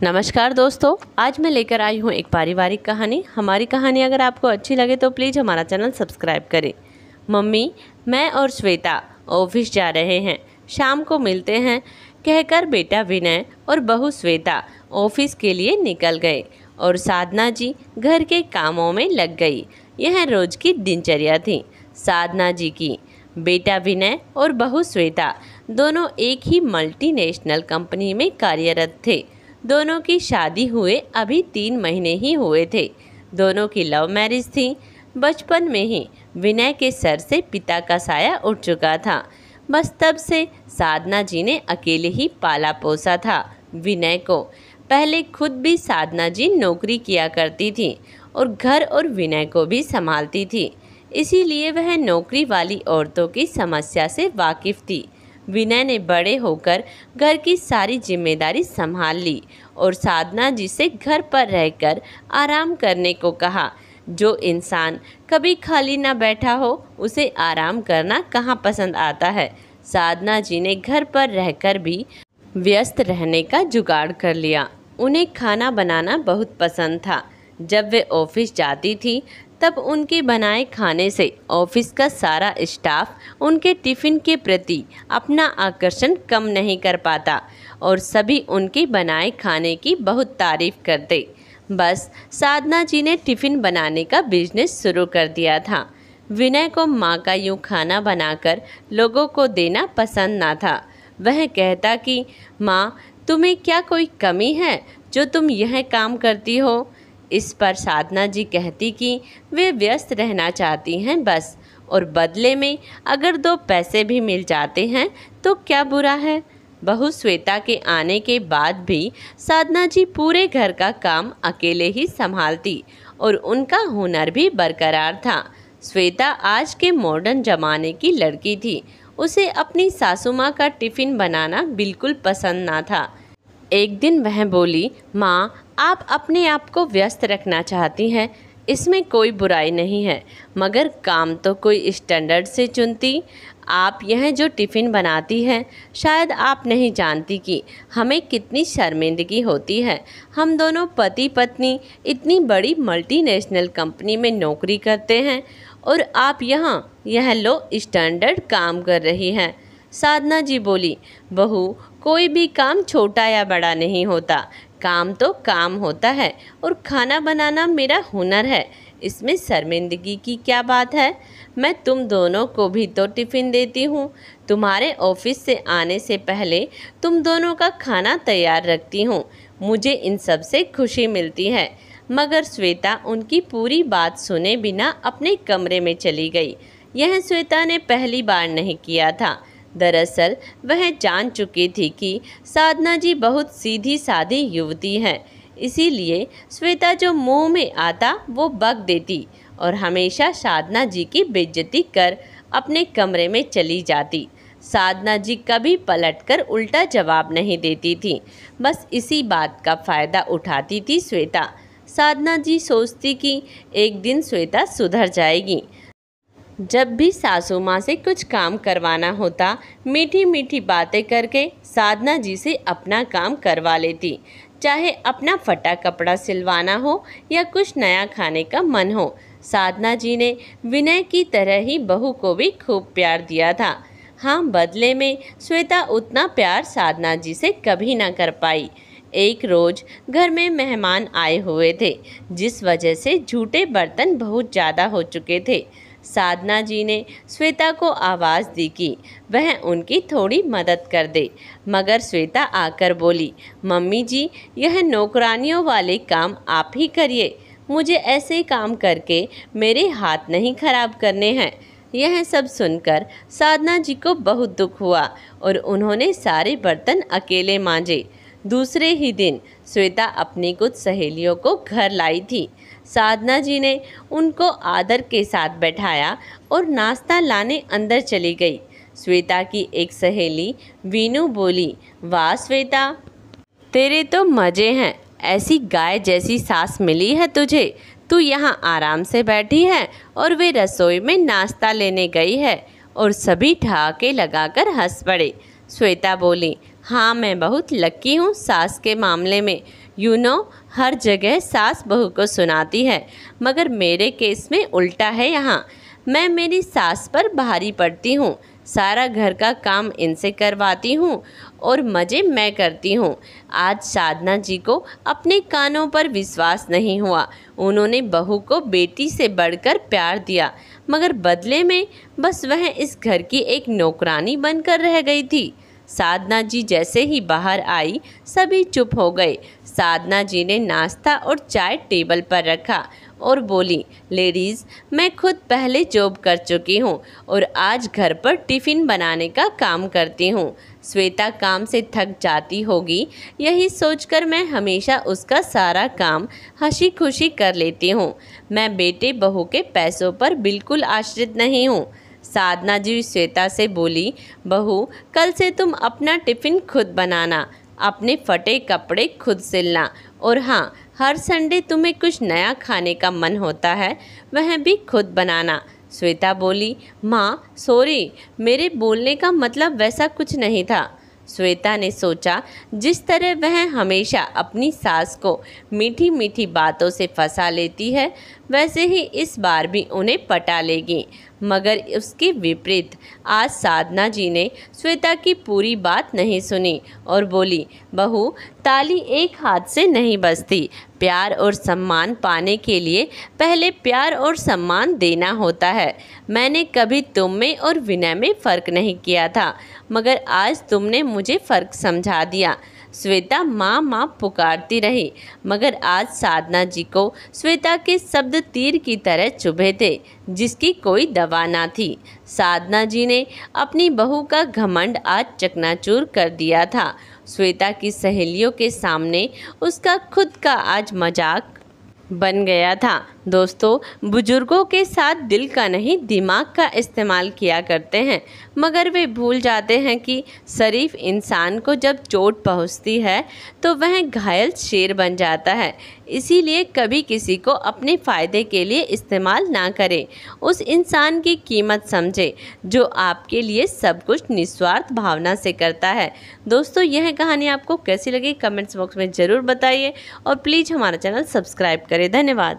नमस्कार दोस्तों, आज मैं लेकर आई हूँ एक पारिवारिक कहानी। हमारी कहानी अगर आपको अच्छी लगे तो प्लीज़ हमारा चैनल सब्सक्राइब करें। मम्मी, मैं और श्वेता ऑफिस जा रहे हैं, शाम को मिलते हैं कहकर बेटा विनय और बहू श्वेता ऑफिस के लिए निकल गए और साधना जी घर के कामों में लग गई। यह रोज़ की दिनचर्या थी साधना जी की। बेटा विनय और बहू श्वेता दोनों एक ही मल्टीनेशनल कंपनी में कार्यरत थे। दोनों की शादी हुए अभी 3 महीने ही हुए थे। दोनों की लव मैरिज थी। बचपन में ही विनय के सर से पिता का साया उठ चुका था। बस तब से साधना जी ने अकेले ही पाला पोसा था विनय को। पहले खुद भी साधना जी नौकरी किया करती थी और घर और विनय को भी संभालती थी, इसीलिए वह नौकरी वाली औरतों की समस्या से वाकिफ़ थी। विनय ने बड़े होकर घर की सारी जिम्मेदारी संभाल ली और साधना जी से घर पर रहकर आराम करने को कहा। जो इंसान कभी खाली ना बैठा हो उसे आराम करना कहाँ पसंद आता है। साधना जी ने घर पर रहकर भी व्यस्त रहने का जुगाड़ कर लिया। उन्हें खाना बनाना बहुत पसंद था। जब वे ऑफिस जाती थी तब उनके बनाए खाने से ऑफिस का सारा स्टाफ उनके टिफ़िन के प्रति अपना आकर्षण कम नहीं कर पाता और सभी उनके बनाए खाने की बहुत तारीफ़ करते। बस साधना जी ने टिफ़िन बनाने का बिजनेस शुरू कर दिया था। विनय को माँ का यूँ खाना बनाकर लोगों को देना पसंद ना था। वह कहता कि माँ, तुम्हें क्या कोई कमी है जो तुम यह काम करती हो। इस पर साधना जी कहती कि वे व्यस्त रहना चाहती हैं बस, और बदले में अगर 2 पैसे भी मिल जाते हैं तो क्या बुरा है। बहू श्वेता के आने के बाद भी साधना जी पूरे घर का काम अकेले ही संभालती और उनका हुनर भी बरकरार था। श्वेता आज के मॉडर्न ज़माने की लड़की थी। उसे अपनी सासू माँ का टिफ़िन बनाना बिल्कुल पसंद ना था। एक दिन वह बोली, माँ, आप अपने आप को व्यस्त रखना चाहती हैं, इसमें कोई बुराई नहीं है, मगर काम तो कोई स्टैंडर्ड से चुनती। आप यह जो टिफ़िन बनाती हैं, शायद आप नहीं जानती कि हमें कितनी शर्मिंदगी होती है। हम दोनों पति पत्नी इतनी बड़ी मल्टीनेशनल कंपनी में नौकरी करते हैं और आप यहाँ यह लो स्टैंडर्ड काम कर रही हैं। साधना जी बोली, बहू, कोई भी काम छोटा या बड़ा नहीं होता। काम तो काम होता है और खाना बनाना मेरा हुनर है, इसमें शर्मिंदगी की क्या बात है। मैं तुम दोनों को भी तो टिफ़िन देती हूँ। तुम्हारे ऑफिस से आने से पहले तुम दोनों का खाना तैयार रखती हूँ। मुझे इन सब से खुशी मिलती है। मगर श्वेता उनकी पूरी बात सुने बिना अपने कमरे में चली गई। यह श्वेता ने पहली बार नहीं किया था। दरअसल वह जान चुकी थी कि साधना जी बहुत सीधी सादी युवती हैं, इसीलिए श्वेता जो मुंह में आता वो बक देती और हमेशा साधना जी की बेइज्जती कर अपने कमरे में चली जाती। साधना जी कभी पलटकर उल्टा जवाब नहीं देती थी, बस इसी बात का फ़ायदा उठाती थी श्वेता। साधना जी सोचती कि एक दिन श्वेता सुधर जाएगी। जब भी सासू माँ से कुछ काम करवाना होता, मीठी मीठी बातें करके साधना जी से अपना काम करवा लेती। चाहे अपना फटा कपड़ा सिलवाना हो या कुछ नया खाने का मन हो। साधना जी ने विनय की तरह ही बहू को भी खूब प्यार दिया था। हाँ, बदले में श्वेता उतना प्यार साधना जी से कभी ना कर पाई। एक रोज़ घर में मेहमान आए हुए थे, जिस वजह से झूठे बर्तन बहुत ज़्यादा हो चुके थे। साधना जी ने श्वेता को आवाज़ दी कि वह उनकी थोड़ी मदद कर दे, मगर श्वेता आकर बोली, मम्मी जी, यह नौकरानियों वाले काम आप ही करिए। मुझे ऐसे काम करके मेरे हाथ नहीं खराब करने हैं। यह सब सुनकर साधना जी को बहुत दुख हुआ और उन्होंने सारे बर्तन अकेले मांजे। दूसरे ही दिन श्वेता अपनी कुछ सहेलियों को घर लाई थी। साधना जी ने उनको आदर के साथ बैठाया और नाश्ता लाने अंदर चली गई। श्वेता की एक सहेली वीनू बोली, वाह श्वेता, तेरे तो मज़े हैं। ऐसी गाय जैसी सास मिली है तुझे। तू यहाँ आराम से बैठी है और वे रसोई में नाश्ता लेने गई है। और सभी ठहाके लगाकर हंस पड़े। श्वेता बोली, हाँ, मैं बहुत लकी हूँ सास के मामले में। हर जगह सास बहू को सुनाती है, मगर मेरे केस में उल्टा है यहाँ। मैं मेरी सास पर भारी पड़ती हूँ, सारा घर का काम इनसे करवाती हूँ और मज़े मैं करती हूँ। आज साधना जी को अपने कानों पर विश्वास नहीं हुआ। उन्होंने बहू को बेटी से बढ़कर प्यार दिया, मगर बदले में बस वह इस घर की एक नौकरानी बनकर रह गई थी। साधना जी जैसे ही बाहर आई, सभी चुप हो गए। साधना जी ने नाश्ता और चाय टेबल पर रखा और बोली, लेडीज़, मैं खुद पहले जॉब कर चुकी हूँ और आज घर पर टिफ़िन बनाने का काम करती हूँ। श्वेता काम से थक जाती होगी, यही सोचकर मैं हमेशा उसका सारा काम हंसी खुशी कर लेती हूँ। मैं बेटे बहू के पैसों पर बिल्कुल आश्रित नहीं हूँ। साधना जी श्वेता से बोली, बहू, कल से तुम अपना टिफ़िन खुद बनाना, अपने फटे कपड़े खुद सिलना और हाँ, हर संडे तुम्हें कुछ नया खाने का मन होता है, वह भी खुद बनाना। श्वेता बोली, माँ सॉरी, मेरे बोलने का मतलब वैसा कुछ नहीं था। श्वेता ने सोचा, जिस तरह वह हमेशा अपनी सास को मीठी मीठी बातों से फंसा लेती है, वैसे ही इस बार भी उन्हें पटा लेगी। मगर उसके विपरीत आज साधना जी ने श्वेता की पूरी बात नहीं सुनी और बोली, बहू, ताली एक हाथ से नहीं बजती। प्यार और सम्मान पाने के लिए पहले प्यार और सम्मान देना होता है। मैंने कभी तुम में और विनय में फ़र्क नहीं किया था, मगर आज तुमने मुझे फ़र्क समझा दिया। श्वेता माँ माँ पुकारती रही, मगर आज साधना जी को श्वेता के शब्द तीर की तरह चुभे थे, जिसकी कोई दवा ना थी। साधना जी ने अपनी बहू का घमंड आज चकनाचूर कर दिया था। श्वेता की सहेलियों के सामने उसका खुद का आज मजाक बन गया था। दोस्तों, बुजुर्गों के साथ दिल का नहीं दिमाग का इस्तेमाल किया करते हैं, मगर वे भूल जाते हैं कि शरीफ इंसान को जब चोट पहुंचती है तो वह घायल शेर बन जाता है। इसीलिए कभी किसी को अपने फ़ायदे के लिए इस्तेमाल ना करें। उस इंसान की कीमत समझें जो आपके लिए सब कुछ निस्वार्थ भावना से करता है। दोस्तों, यह कहानी आपको कैसी लगी कमेंट्स बॉक्स में ज़रूर बताइए और प्लीज़ हमारा चैनल सब्सक्राइब करें। धन्यवाद।